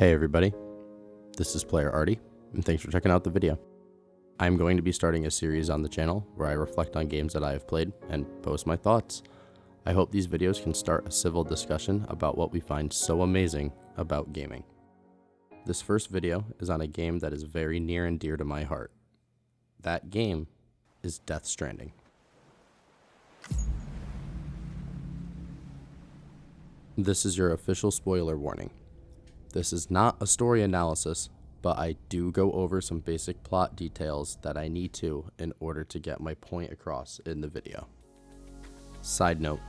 Hey everybody, this is Player Artie, and thanks for checking out the video. I'm going to be starting a series on the channel where I reflect on games that I have played and post my thoughts. I hope these videos can start a civil discussion about what we find so amazing about gaming. This first video is on a game that is very near and dear to my heart. That game is Death Stranding. This is your official spoiler warning. This is not a story analysis, but I do go over some basic plot details that I need to in order to get my point across in the video. Side note,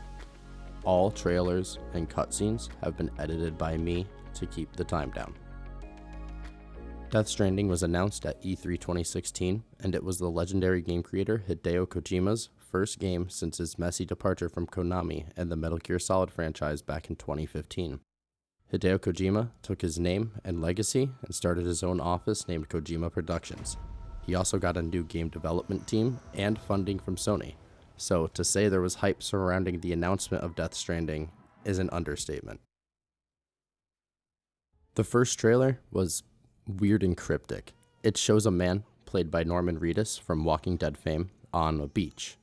all trailers and cutscenes have been edited by me to keep the time down. Death Stranding was announced at E3 2016, and it was the legendary game creator Hideo Kojima's first game since his messy departure from Konami and the Metal Gear Solid franchise back in 2015. Hideo Kojima took his name and legacy and started his own office named Kojima Productions. He also got a new game development team and funding from Sony. So to say there was hype surrounding the announcement of Death Stranding is an understatement. The first trailer was weird and cryptic. It shows a man, played by Norman Reedus from Walking Dead fame, on a beach.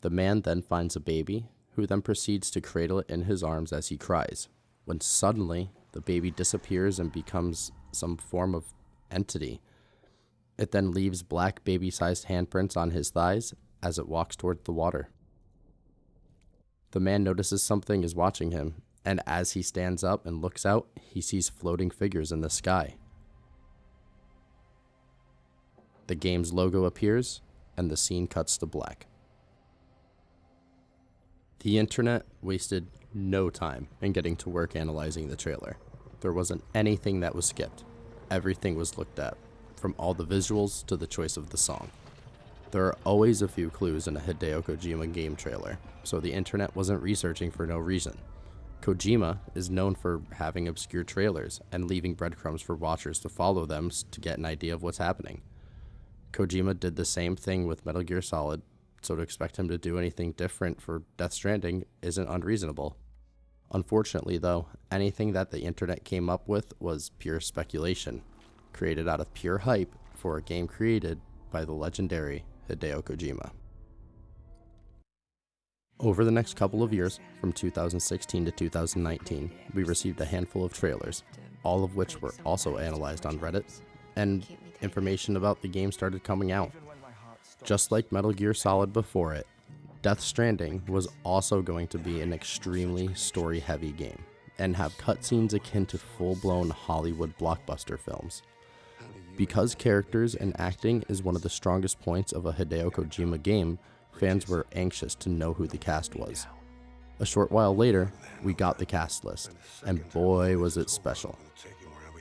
The man then finds a baby, who then proceeds to cradle it in his arms as he cries, when suddenly the baby disappears and becomes some form of entity. It then leaves black baby-sized handprints on his thighs as it walks toward the water. The man notices something is watching him, and as he stands up and looks out, he sees floating figures in the sky. The game's logo appears, and the scene cuts to black. The internet wasted no time in getting to work analyzing the trailer. There wasn't anything that was skipped. Everything was looked at, from all the visuals to the choice of the song. There are always a few clues in a Hideo Kojima game trailer, so the internet wasn't researching for no reason. Kojima is known for having obscure trailers and leaving breadcrumbs for watchers to follow them to get an idea of what's happening. Kojima did the same thing with Metal Gear Solid, so to expect him to do anything different for Death Stranding isn't unreasonable. Unfortunately though, anything that the internet came up with was pure speculation, created out of pure hype for a game created by the legendary Hideo Kojima. Over the next couple of years, from 2016 to 2019, we received a handful of trailers, all of which were also analyzed on Reddit, and information about the game started coming out. Just like Metal Gear Solid before it, Death Stranding was also going to be an extremely story-heavy game, and have cutscenes akin to full-blown Hollywood blockbuster films. Because characters and acting is one of the strongest points of a Hideo Kojima game, fans were anxious to know who the cast was. A short while later, we got the cast list, and boy was it special.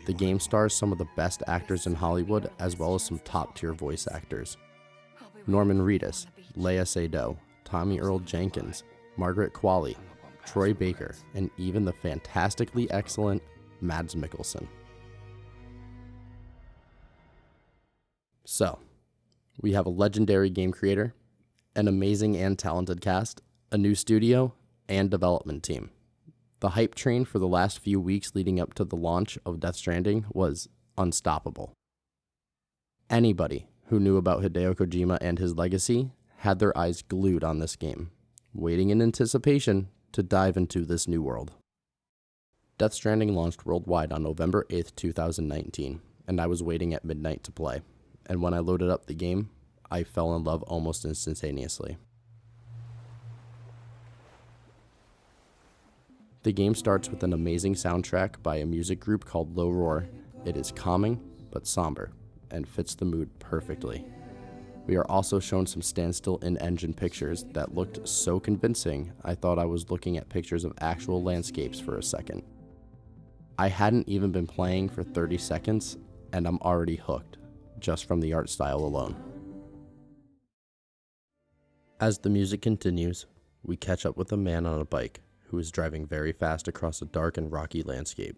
The game stars some of the best actors in Hollywood, as well as some top-tier voice actors. Norman Reedus, Leila Adu, Tommy Earl Jenkins, Margaret Qualley, Troy Baker, and even the fantastically excellent Mads Mikkelsen. So, we have a legendary game creator, an amazing and talented cast, a new studio, and development team. The hype train for the last few weeks leading up to the launch of Death Stranding was unstoppable. Anybody who knew about Hideo Kojima and his legacy had their eyes glued on this game, waiting in anticipation to dive into this new world. Death Stranding launched worldwide on November 8th, 2019, and I was waiting at midnight to play, and when I loaded up the game, I fell in love almost instantaneously. The game starts with an amazing soundtrack by a music group called Low Roar. It is calming, but somber, and fits the mood perfectly. We are also shown some standstill in-engine pictures that looked so convincing I thought I was looking at pictures of actual landscapes for a second. I hadn't even been playing for 30 seconds and I'm already hooked, just from the art style alone. As the music continues, we catch up with a man on a bike who is driving very fast across a dark and rocky landscape.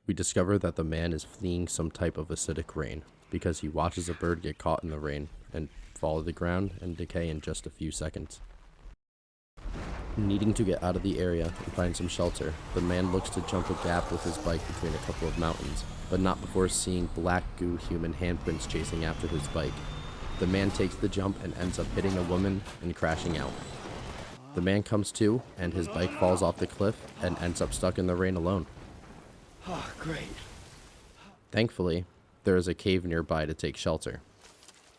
We discover that the man is fleeing some type of acidic rain, because he watches a bird get caught in the rain and fall to the ground and decay in just a few seconds. Needing to get out of the area and find some shelter, the man looks to jump a gap with his bike between a couple of mountains, but not before seeing black goo human handprints chasing after his bike. The man takes the jump and ends up hitting a woman and crashing out. The man comes to, and his bike falls off the cliff and ends up stuck in the rain alone. Oh, great. Thankfully, there is a cave nearby to take shelter.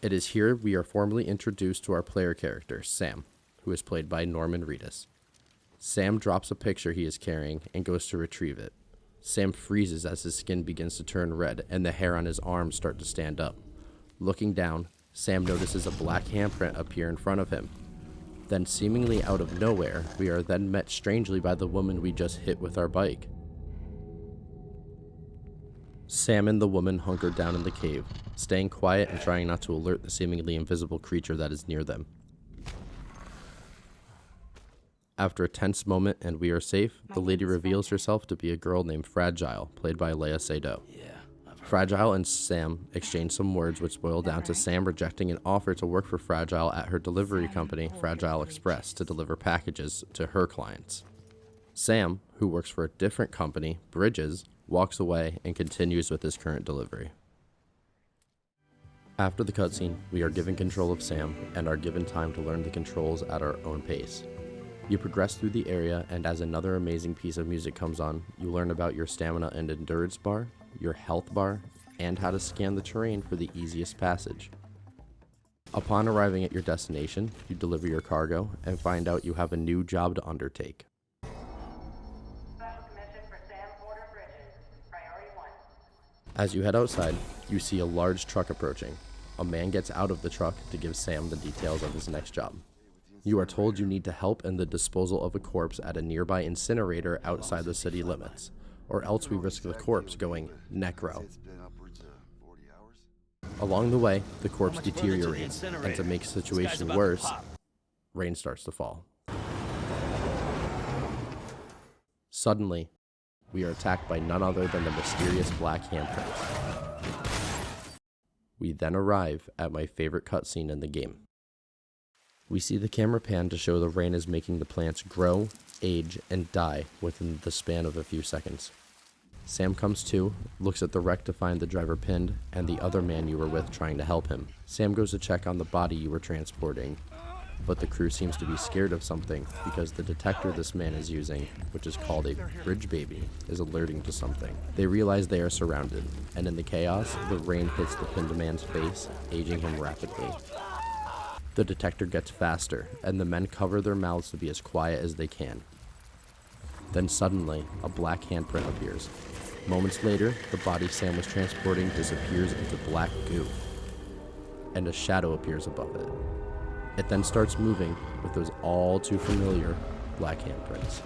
It is here we are formally introduced to our player character, Sam, who is played by Norman Reedus. Sam drops a picture he is carrying and goes to retrieve it. Sam freezes as his skin begins to turn red and the hair on his arms start to stand up. Looking down, Sam notices a black handprint appear in front of him. Then, seemingly out of nowhere, we are then met strangely by the woman we just hit with our bike. Sam and the woman hunker down in the cave, staying quiet and trying not to alert the seemingly invisible creature that is near them. After a tense moment and we are safe, the lady reveals herself to be a girl named Fragile, played by Leila Adu. Fragile and Sam exchange some words which boil down to Sam rejecting an offer to work for Fragile at her delivery company, Fragile Express, to deliver packages to her clients. Sam, who works for a different company, Bridges, walks away and continues with his current delivery. After the cutscene, we are given control of Sam and are given time to learn the controls at our own pace. You progress through the area, and as another amazing piece of music comes on, you learn about your stamina and endurance bar, your health bar, and how to scan the terrain for the easiest passage. Upon arriving at your destination, you deliver your cargo and find out you have a new job to undertake. As you head outside, you see a large truck approaching. A man gets out of the truck to give Sam the details of his next job. You are told you need to help in the disposal of a corpse at a nearby incinerator outside the city limits, or else we risk the corpse going necro. Along the way, the corpse deteriorates, and to make the situation worse, rain starts to fall. Suddenly, we are attacked by none other than the mysterious black handprints. We then arrive at my favorite cutscene in the game. We see the camera pan to show the rain is making the plants grow, age, and die within the span of a few seconds. Sam comes to, looks at the wreck to find the driver pinned, and the other man you were with trying to help him. Sam goes to check on the body you were transporting, but the crew seems to be scared of something because the detector this man is using, which is called a bridge baby, is alerting to something. They realize they are surrounded, and in the chaos, the rain hits the pinned man's face, aging him rapidly. The detector gets faster, and the men cover their mouths to be as quiet as they can. Then suddenly, a black handprint appears. Moments later, the body Sam was transporting disappears into black goo, and a shadow appears above it. It then starts moving with those all too familiar black handprints.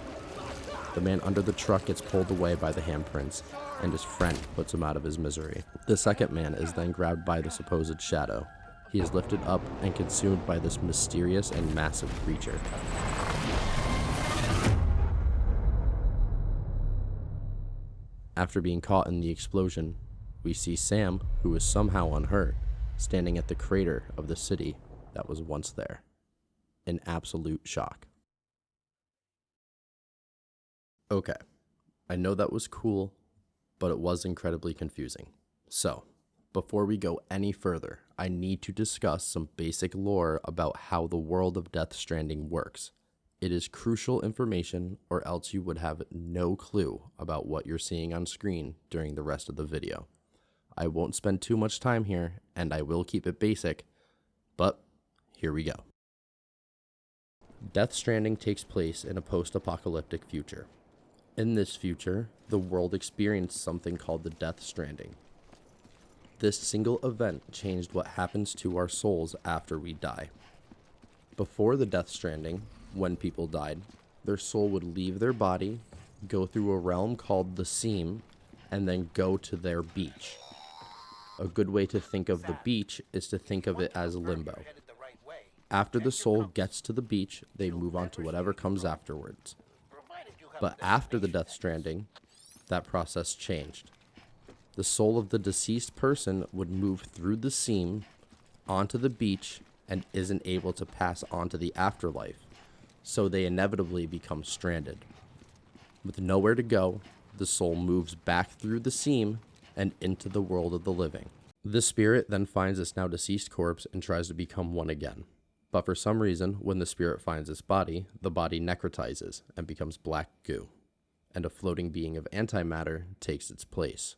The man under the truck gets pulled away by the handprints, and his friend puts him out of his misery. The second man is then grabbed by the supposed shadow. He is lifted up and consumed by this mysterious and massive creature. After being caught in the explosion, we see Sam, who is somehow unhurt, standing at the crater of the city that was once there, in absolute shock. Okay, I know that was cool, but it was incredibly confusing. So, before we go any further, I need to discuss some basic lore about how the world of Death Stranding works. It is crucial information, or else you would have no clue about what you're seeing on screen during the rest of the video. I won't spend too much time here, and I will keep it basic, but here we go. Death Stranding takes place in a post-apocalyptic future. In this future, the world experienced something called the Death Stranding. This single event changed what happens to our souls after we die. Before the Death Stranding, when people died, their soul would leave their body, go through a realm called the Seam, and then go to their beach. A good way to think of the beach is to think of it as limbo. After the soul gets to the beach, they move on to whatever comes afterwards. But after the Death Stranding, that process changed. The soul of the deceased person would move through the Seam onto the beach and isn't able to pass on to the afterlife. so they inevitably become stranded. With nowhere to go, the soul moves back through the seam and into the world of the living. The spirit then finds its now deceased corpse and tries to become one again. But for some reason, when the spirit finds its body, the body necrotizes and becomes black goo, and a floating being of antimatter takes its place.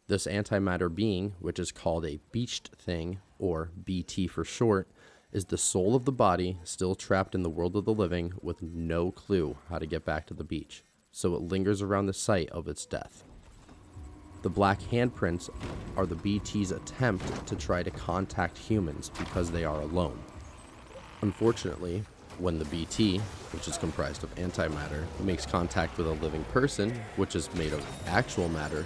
This antimatter being, which is called a beached thing, or BT for short, is the soul of the body still trapped in the world of the living with no clue how to get back to the beach, so it lingers around the site of its death. The black handprints are the BT's attempt to try to contact humans because they are alone. Unfortunately, when the BT, which is comprised of antimatter, makes contact with a living person, which is made of actual matter,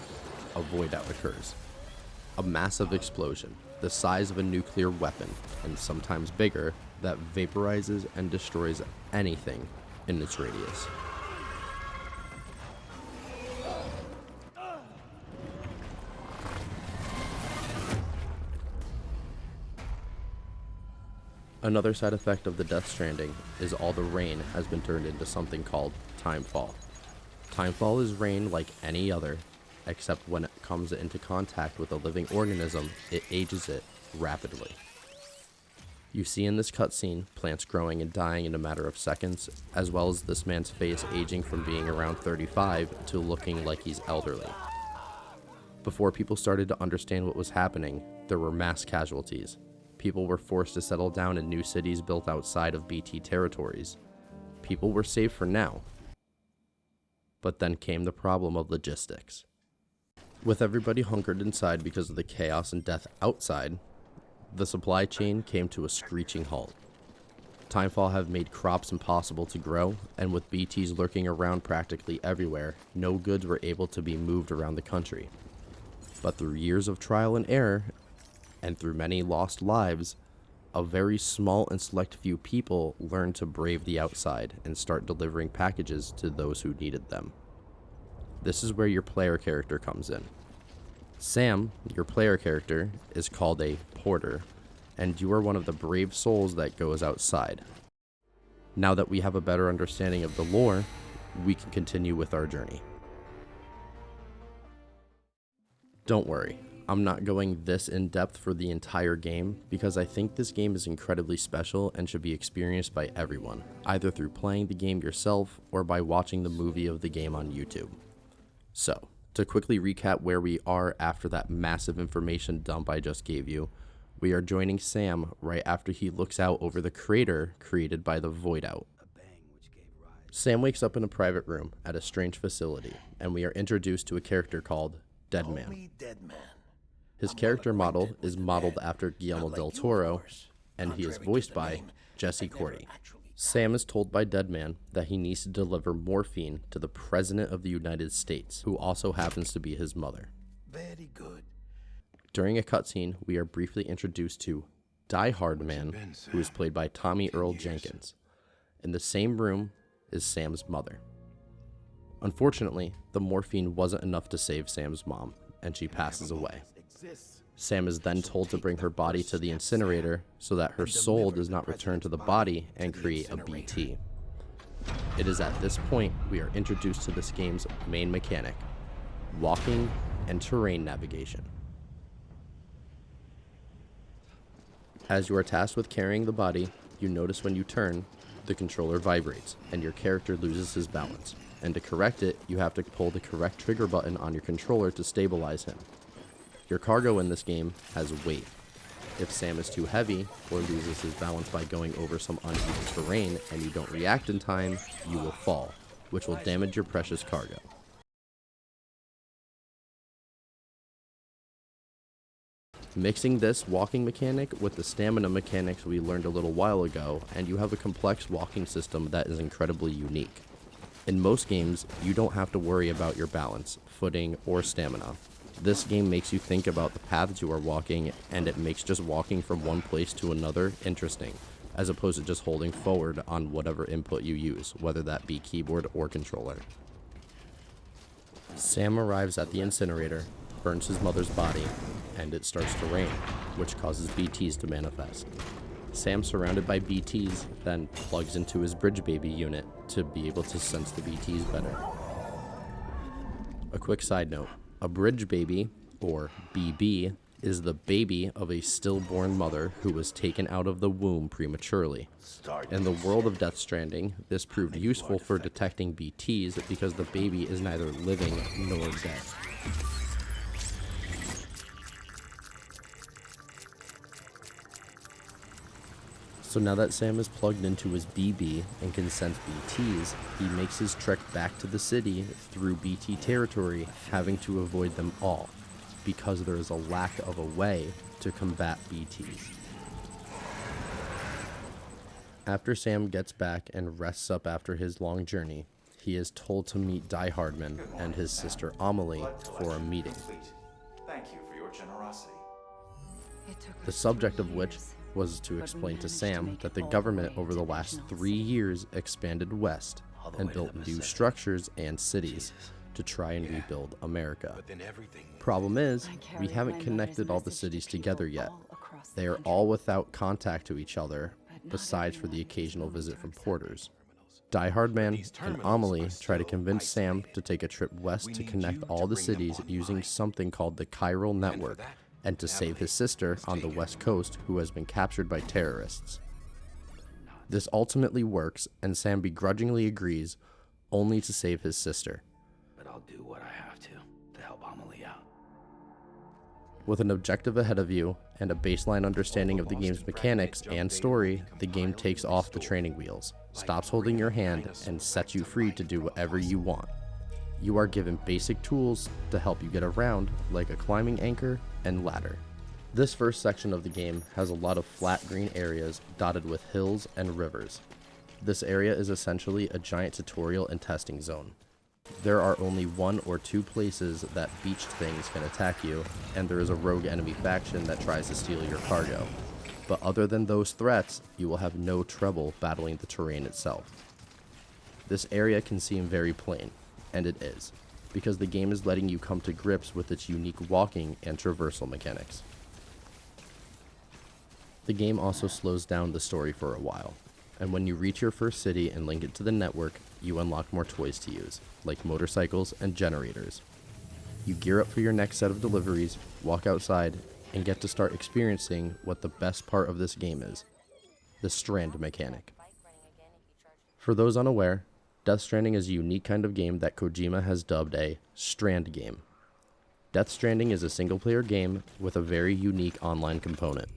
a void out occurs. A massive explosion, the size of a nuclear weapon, and sometimes bigger, that vaporizes and destroys anything in its radius. Another side effect of the Death Stranding is all the rain has been turned into something called timefall. Timefall is rain like any other, except when it comes into contact with a living organism, it ages it rapidly. You see in this cutscene plants growing and dying in a matter of seconds, as well as this man's face aging from being around 35 to looking like he's elderly. Before people started to understand what was happening, there were mass casualties. People were forced to settle down in new cities built outside of BT territories. People were safe for now. But then came the problem of logistics. With everybody hunkered inside because of the chaos and death outside, the supply chain came to a screeching halt. Timefall have made crops impossible to grow, and with BTs lurking around practically everywhere, no goods were able to be moved around the country. But through years of trial and error, and through many lost lives, a very small and select few people learned to brave the outside and start delivering packages to those who needed them. This is where your player character comes in. Sam, your player character, is called a porter, and you are one of the brave souls that goes outside. Now that we have a better understanding of the lore, we can continue with our journey. Don't worry, I'm not going this in depth for the entire game because I think this game is incredibly special and should be experienced by everyone, either through playing the game yourself or by watching the movie of the game on YouTube. So, to quickly recap where we are after that massive information dump I just gave you, we are joining Sam right after he looks out over the crater created by the Void Out. Sam wakes up in a private room at a strange facility, and we are introduced to a character called Dead Man. His character model is modeled after Guillermo del Toro, and he is voiced by Jesse Cordy. Sam is told by Dead Man that he needs to deliver morphine to the President of the United States, who also happens to be his mother. Very good. During a cutscene, we are briefly introduced to Die Hard Man, who is played by Tommy Earl Jenkins. In the same room is Sam's mother. Unfortunately, the morphine wasn't enough to save Sam's mom, and she passes away. Sam is then told to bring her body to the incinerator so that her soul does not return to the body and create a BT. It is at this point we are introduced to this game's main mechanic, walking and terrain navigation. As you are tasked with carrying the body, you notice when you turn, the controller vibrates and your character loses his balance. And to correct it, you have to pull the correct trigger button on your controller to stabilize him. Your cargo in this game has weight. If Sam is too heavy or loses his balance by going over some uneven terrain and you don't react in time, you will fall, which will damage your precious cargo. Mixing this walking mechanic with the stamina mechanics we learned a little while ago, and you have a complex walking system that is incredibly unique. In most games, you don't have to worry about your balance, footing, or stamina. This game makes you think about the paths you are walking, and it makes just walking from one place to another interesting, as opposed to just holding forward on whatever input you use, whether that be keyboard or controller. Sam arrives at the incinerator, burns his mother's body, and it starts to rain, which causes BTs to manifest. Sam, surrounded by BTs, then plugs into his Bridge Baby unit to be able to sense the BTs better. A quick side note, a Bridge Baby, or BB, is the baby of a stillborn mother who was taken out of the womb prematurely. In the world of Death Stranding, this proved useful for detecting BTs because the baby is neither living nor dead. So now that Sam is plugged into his BB and can sense BTs, he makes his trek back to the city through BT territory, having to avoid them all, because there is a lack of a way to combat BTs. After Sam gets back and rests up after his long journey, he is told to meet Die Hardman and his sister Amelie for a meeting. Thank you for your generosity. The subject of which was to explain to Sam that the government over the last 3 years expanded west and built new structures and cities to try and rebuild America. Problem is, we haven't connected all the cities together yet. They are all without contact to each other, besides for the occasional visit from porters. Die Hardman and Amelie try to convince Sam to take a trip west to connect all the cities using something called the chiral network, and to save his sister on the west coast who has been captured by terrorists. This ultimately works, and Sam begrudgingly agrees, only to save his sister. But I'll do what I have to help Amelie out. With an objective ahead of you and a baseline understanding of the game's mechanics and story, the game takes off the training wheels, stops holding your hand, and sets you free to do whatever you want. You are given basic tools to help you get around, like a climbing anchor and ladder. This first section of the game has a lot of flat green areas dotted with hills and rivers. This area is essentially a giant tutorial and testing zone. There are only 1 or 2 places that beached things can attack you, and there is a rogue enemy faction that tries to steal your cargo. But other than those threats, you will have no trouble battling the terrain itself. This area can seem very plain, and it is, because the game is letting you come to grips with its unique walking and traversal mechanics. The game also slows down the story for a while, and when you reach your first city and link it to the network, you unlock more toys to use, like motorcycles and generators. You gear up for your next set of deliveries, walk outside, and get to start experiencing what the best part of this game is, the strand mechanic. For those unaware, Death Stranding is a unique kind of game that Kojima has dubbed a strand game. Death Stranding is a single-player game with a very unique online component.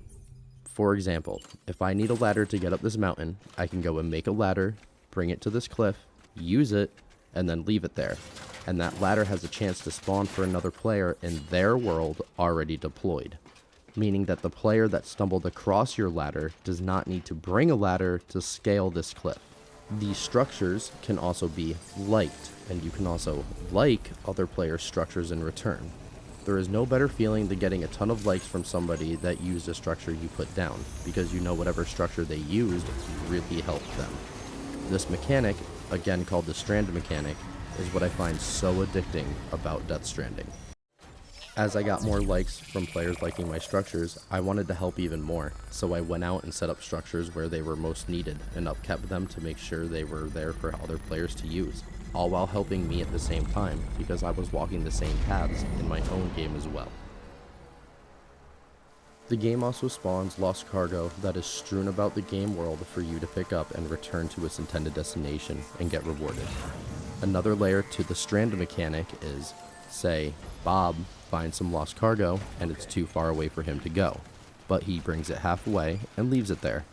For example, if I need a ladder to get up this mountain, I can go and make a ladder, bring it to this cliff, use it, and then leave it there. And that ladder has a chance to spawn for another player in their world already deployed. Meaning that the player that stumbled across your ladder does not need to bring a ladder to scale this cliff. These structures can also be liked, and you can also like other players' structures in return. There is no better feeling than getting a ton of likes from somebody that used a structure you put down, because you know whatever structure they used really helped them. This mechanic, again called the strand mechanic, is what I find so addicting about Death Stranding. As I got more likes from players liking my structures, I wanted to help even more, so I went out and set up structures where they were most needed and upkept them to make sure they were there for other players to use, all while helping me at the same time because I was walking the same paths in my own game as well. The game also spawns lost cargo that is strewn about the game world for you to pick up and return to its intended destination and get rewarded. Another layer to the strand mechanic is, say, Bob finds some lost cargo and it's too far away for him to go, but he brings it halfway and leaves it there.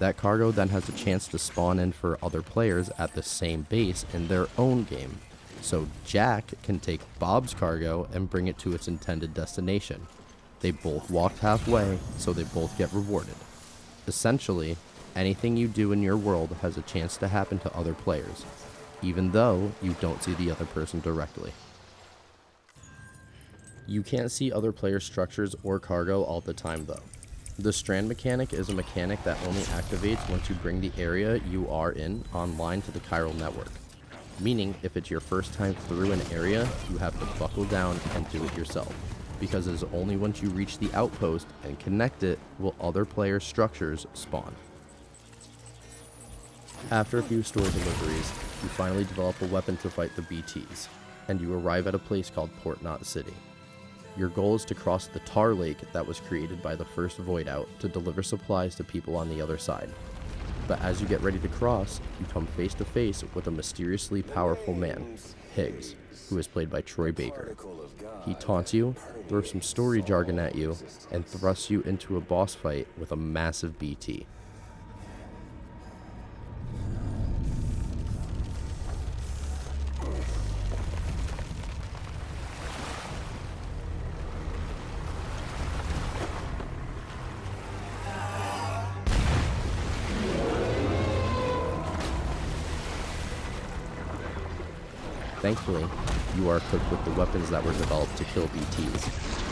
That cargo then has a chance to spawn in for other players at the same base in their own game. So Jack can take Bob's cargo and bring it to its intended destination. They both walked halfway, so they both get rewarded. Essentially, anything you do in your world has a chance to happen to other players, even though you don't see the other person directly. You can't see other players' structures or cargo all the time though. The strand mechanic is a mechanic that only activates once you bring the area you are in online to the chiral network. Meaning, if it's your first time through an area, you have to buckle down and do it yourself. because it is only once you reach the outpost and connect it will other players' structures spawn. After a few store deliveries, you finally develop a weapon to fight the BTs, and you arrive at a place called Port Knot City. Your goal is to cross the tar lake that was created by the first void out to deliver supplies to people on the other side. But as you get ready to cross, you come face to face with a mysteriously powerful man, Higgs, who is played by Troy Baker. He taunts you, throws some story jargon at you, and thrusts you into a boss fight with a massive BT. Thankfully, you are equipped with the weapons that were developed to kill BTs.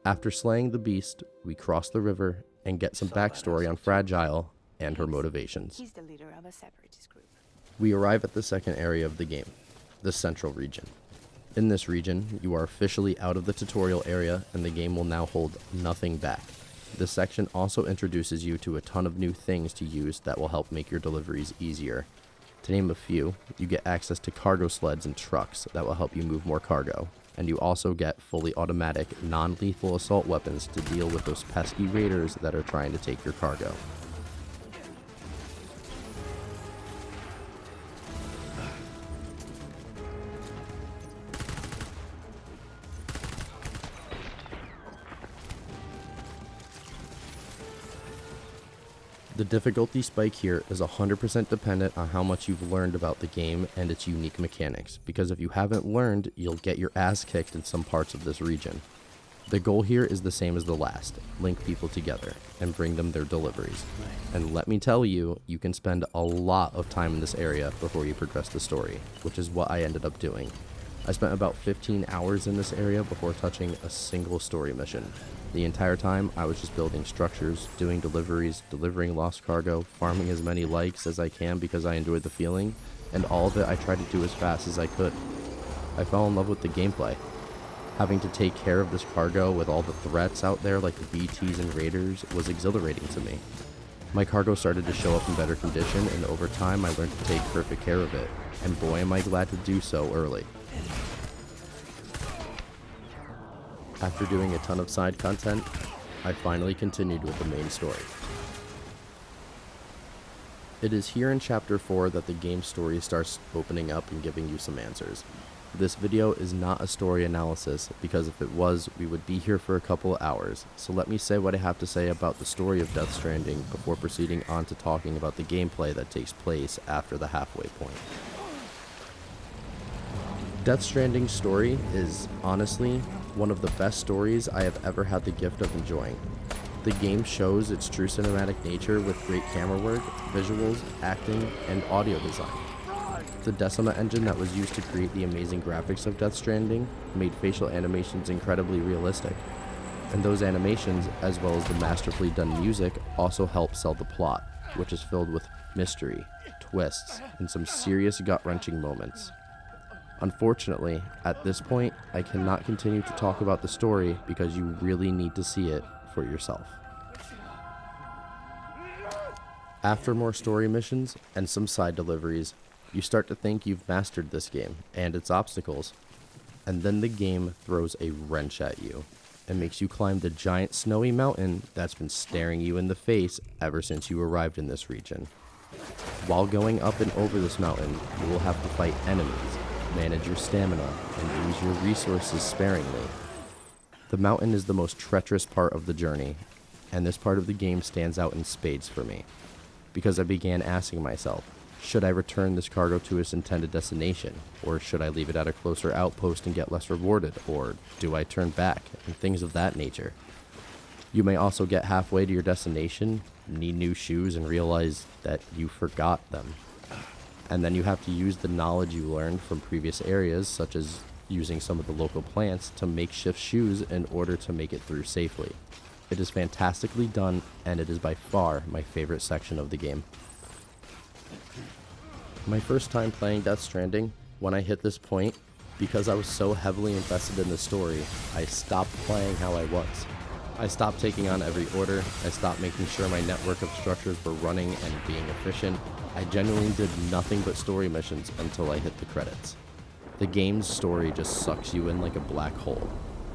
After slaying the beast, we cross the river and get some backstory on Fragile and her motivations. He's the leader of a separatist group. We arrive at the second area of the game, the Central region. In this region, you are officially out of the tutorial area and the game will now hold nothing back. This section also introduces you to a ton of new things to use that will help make your deliveries easier. To name a few, you get access to cargo sleds and trucks that will help you move more cargo. And you also get fully automatic, non-lethal assault weapons to deal with those pesky raiders that are trying to take your cargo. The difficulty spike here is 100% dependent on how much you've learned about the game and its unique mechanics, because if you haven't learned, you'll get your ass kicked in some parts of this region. The goal here is the same as the last, link people together and bring them their deliveries. And let me tell you, you can spend a lot of time in this area before you progress the story, which is what I ended up doing. I spent about 15 hours in this area before touching a single story mission. The entire time, I was just building structures, doing deliveries, delivering lost cargo, farming as many likes as I can because I enjoyed the feeling, and all of it I tried to do as fast as I could. I fell in love with the gameplay. Having to take care of this cargo with all the threats out there like the BTs and raiders was exhilarating to me. My cargo started to show up in better condition, and over time I learned to take perfect care of it, and boy am I glad to do so early. After doing a ton of side content, I finally continued with the main story. It is here in Chapter 4 that the game's story starts opening up and giving you some answers. This video is not a story analysis, because if it was, we would be here for a couple of hours, so let me say what I have to say about the story of Death Stranding before proceeding on to talking about the gameplay that takes place after the halfway point. Death Stranding's story is, honestly, one of the best stories I have ever had the gift of enjoying. The game shows its true cinematic nature with great camera work, visuals, acting, and audio design. The Decima engine that was used to create the amazing graphics of Death Stranding made facial animations incredibly realistic. And those animations, as well as the masterfully done music, also help sell the plot, which is filled with mystery, twists, and some serious gut-wrenching moments. Unfortunately, at this point, I cannot continue to talk about the story because you really need to see it for yourself. After more story missions and some side deliveries, you start to think you've mastered this game and its obstacles, and then the game throws a wrench at you and makes you climb the giant snowy mountain that's been staring you in the face ever since you arrived in this region. While going up and over this mountain, you will have to fight enemies, manage your stamina, and use your resources sparingly. The mountain is the most treacherous part of the journey, and this part of the game stands out in spades for me, because I began asking myself, Should I return this cargo to its intended destination? Or should I leave it at a closer outpost and get less rewarded? Or do I turn back? And things of that nature. You may also get halfway to your destination, need new shoes, and realize that you forgot them. And then you have to use the knowledge you learned from previous areas, such as using some of the local plants to makeshift shoes in order to make it through safely. It is fantastically done, and it is by far my favorite section of the game. My first time playing Death Stranding, when I hit this point, because I was so heavily invested in the story, I stopped playing how I was. I stopped taking on every order, I stopped making sure my network of structures were running and being efficient. I genuinely did nothing but story missions until I hit the credits. The game's story just sucks you in like a black hole.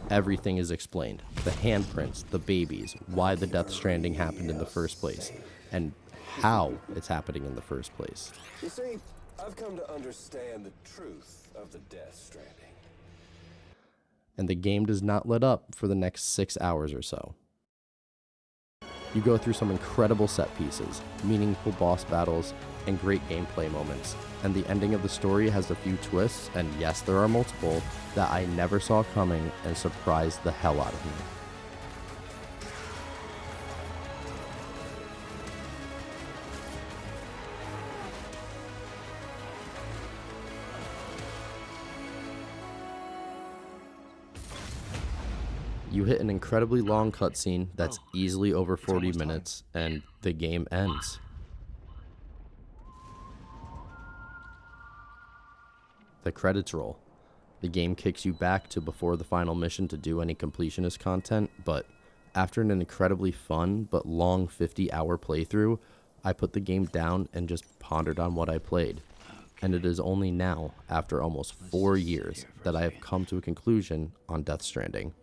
Everything is explained. The handprints, the babies, why the Death Stranding happened in the first place, and how it's happening in the first place. You see, I've come to understand the truth of the Death Stranding. And the game does not let up for the next 6 hours or so. You go through some incredible set pieces, meaningful boss battles, and great gameplay moments. And the ending of the story has a few twists, and yes, there are multiple, that I never saw coming and surprised the hell out of me. You hit an incredibly long cutscene that's easily over 40 minutes, and the game ends. The credits roll. The game kicks you back to before the final mission to do any completionist content, but after an incredibly fun but long 50-hour playthrough, I put the game down and just pondered on what I played. And it is only now, after almost 4 years, that I have come to a conclusion on Death Stranding.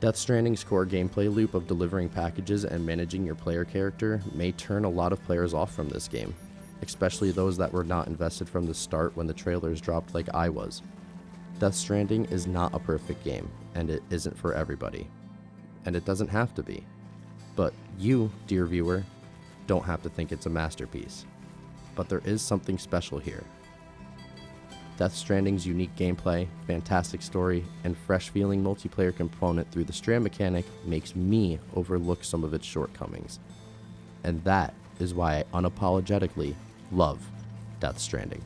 Death Stranding's core gameplay loop of delivering packages and managing your player character may turn a lot of players off from this game, especially those that were not invested from the start when the trailers dropped like I was. Death Stranding is not a perfect game, and it isn't for everybody. And it doesn't have to be. But you, dear viewer, don't have to think it's a masterpiece. But there is something special here. Death Stranding's unique gameplay, fantastic story, and fresh-feeling multiplayer component through the strand mechanic makes me overlook some of its shortcomings. And that is why I unapologetically love Death Stranding.